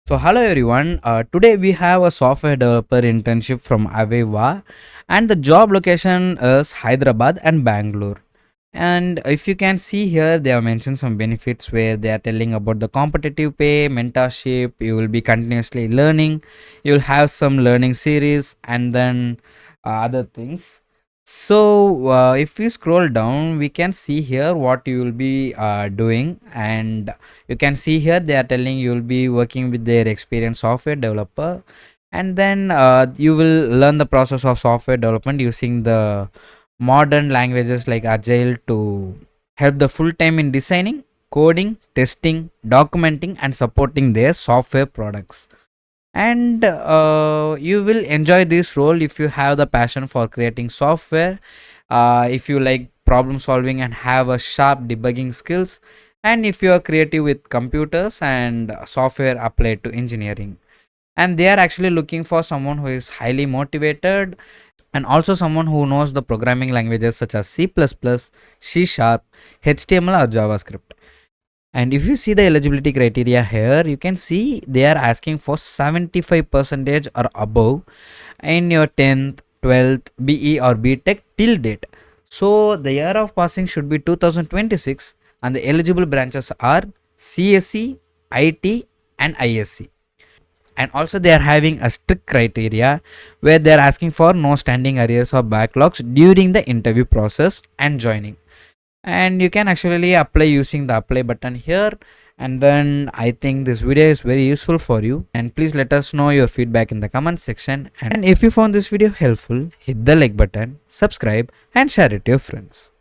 So hello everyone. Today we have a software developer internship from AVEVA, and the job location is Hyderabad and Bangalore. And if you can see here, they have mentioned some benefits where they are telling about the competitive pay, mentorship. You will be continuously learning. You will have some learning series, and then other things. So if we scroll down, we can see here what you will be doing, and you can see here they are telling you will be working with their experienced software developer, and then you will learn the process of software development using the modern languages like agile to help the full time in designing, coding, testing, documenting and supporting their software products. And you will enjoy this role if you have the passion for creating software, if you like problem solving and have a sharp debugging skills, and if you are creative with computers and software applied to engineering. And they are actually looking for someone who is highly motivated, and also someone who knows the programming languages such as C++, C sharp, HTML or JavaScript. And if you see the eligibility criteria here, you can see they are asking for 75 percentage or above in your 10th, 12th, BE or BTech till date. So the year of passing should be 2026, and the eligible branches are CSC, IT and ISC. And also they are having a strict criteria where they are asking for no standing arrears or backlogs during the interview process and joining. And you can actually apply using the apply button here. And then I think this video is very useful for you, and please let us know your feedback in the comment section. And if you found this video helpful, hit the like button, subscribe and share it to your friends.